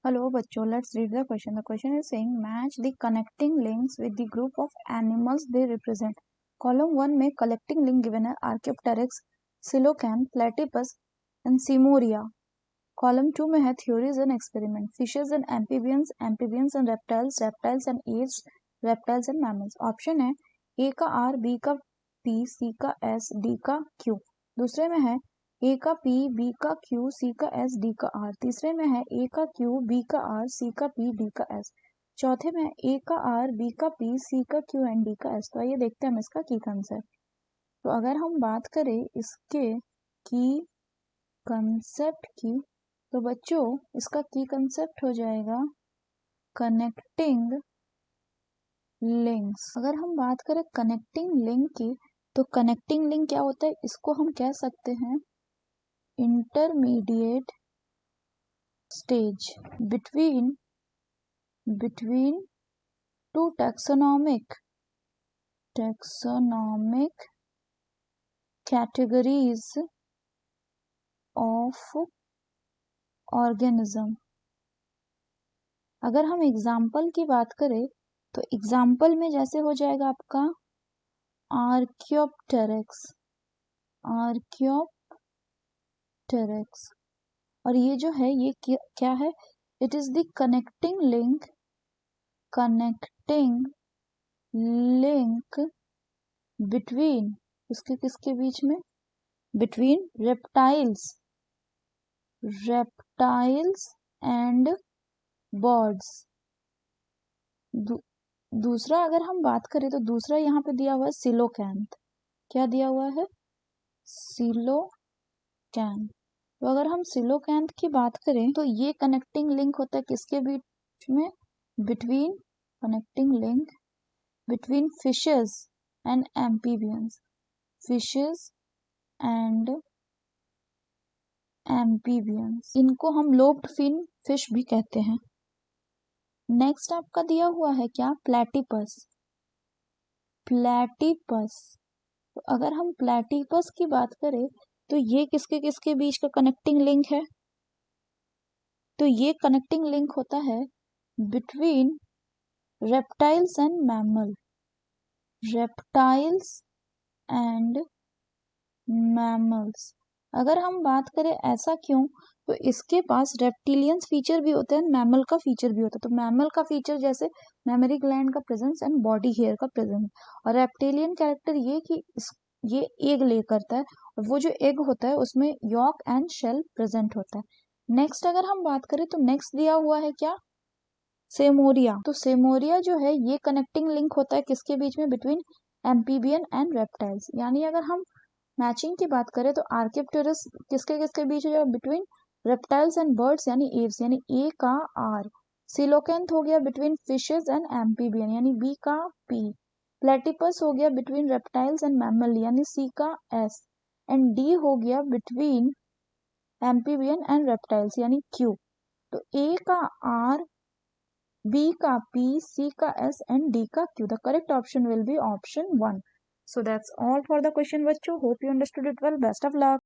Hello बच्चों, let's read the question. The question is saying match the connecting links with the group of animals they represent. Column 1 में connecting link given है Archaeopteryx, Coelacanth, Platypus and Simoria. Column 2 में है theories and experiment. Fishes and amphibians, amphibians and reptiles, reptiles and aves, reptiles and mammals. Option है A का R, B का P, C का S, D का Q. दूसरे में है ए का पी, बी का क्यू, सी का एस, डी का आर. तीसरे में है ए का क्यू, बी का आर, सी का पी, डी का एस. चौथे में ए का आर, बी का पी, सी का क्यू एंड डी का एस. तो आइए देखते हैं हम इसका की कंसेप्ट. तो अगर हम बात करें इसके की कंसेप्ट की, तो बच्चों इसका की कंसेप्ट हो जाएगा कनेक्टिंग लिंक्स. अगर हम बात करें कनेक्टिंग लिंक की, तो कनेक्टिंग लिंक क्या होता है, इसको हम कह सकते हैं intermediate stage between two taxonomic categories of organism. अगर हम एग्जाम्पल की बात करें, तो एग्जाम्पल में जैसे हो जाएगा आपका आर्कियोप्टेरिक्स, और ये जो है ये क्या है, it is the connecting link between, उसके किसके बीच में, बिटवीन रेप्टाइल्स एंड बर्ड्स. दूसरा अगर हम बात करें, तो दूसरा यहाँ पे दिया हुआ है सिलोकैंथ. क्या दिया हुआ है, सिलोकैंथ. तो अगर हम सिलोकैंथ की बात करें, तो ये कनेक्टिंग लिंक होता है किसके बीच में, connecting link between fishes and amphibians, इनको हम लोब्ड फिन फिश भी कहते हैं. नेक्स्ट आपका दिया हुआ है क्या, प्लेटिपस. तो अगर हम प्लेटिपस की बात करें, तो ये किसके किसके बीच का कनेक्टिंग लिंक है, तो ये कनेक्टिंग लिंक होता है बिटवीन रेप्टाइल्स एंड मैमल्स. अगर हम बात करें ऐसा क्यों, तो इसके पास रेप्टिलियंस फीचर भी होते हैं, मैमल का फीचर भी होता है. तो मैमल का फीचर जैसे मेमोरी ग्लैंड का प्रेजेंस एंड बॉडी हेयर का प्रेजेंस, और रेप्टिलियन कैरेक्टर ये कि ये एग ले करता है, और वो जो एग होता है उसमें यॉक एंड शेल प्रेजेंट होता है. नेक्स्ट अगर हम बात करें, तो नेक्स्ट दिया हुआ है क्या, सेमोरिया. तो सेमोरिया जो है ये कनेक्टिंग लिंक होता है किसके बीच में, बिटवीन एम्फीबियन एंड रेप्टाइल्स. यानी अगर हम मैचिंग की बात करें, तो आर्कियोप्टेरस किसके किसके बीच हो जाएगा, बिटवीन रेप्टाइल्स एंड बर्ड्स यानी एव्स, यानी ए का आर. सिलोकैंथ हो गया बिटवीन फिशेस एंड एम्फीबियन यानी बी का पी. प्लेटिपस हो गया बिटवीन रेप्टाइल्स एंड मैमल यानी सी का एस. एंड डी हो गया बिटवीन एम्फीबियन एंड रेप्टाइल्स यानी क्यू. तो ए का आर, B का P, C का S and D का Q. The correct option will be option 1. So that's all for the question, बच्चों. Hope you understood it well. Best of luck.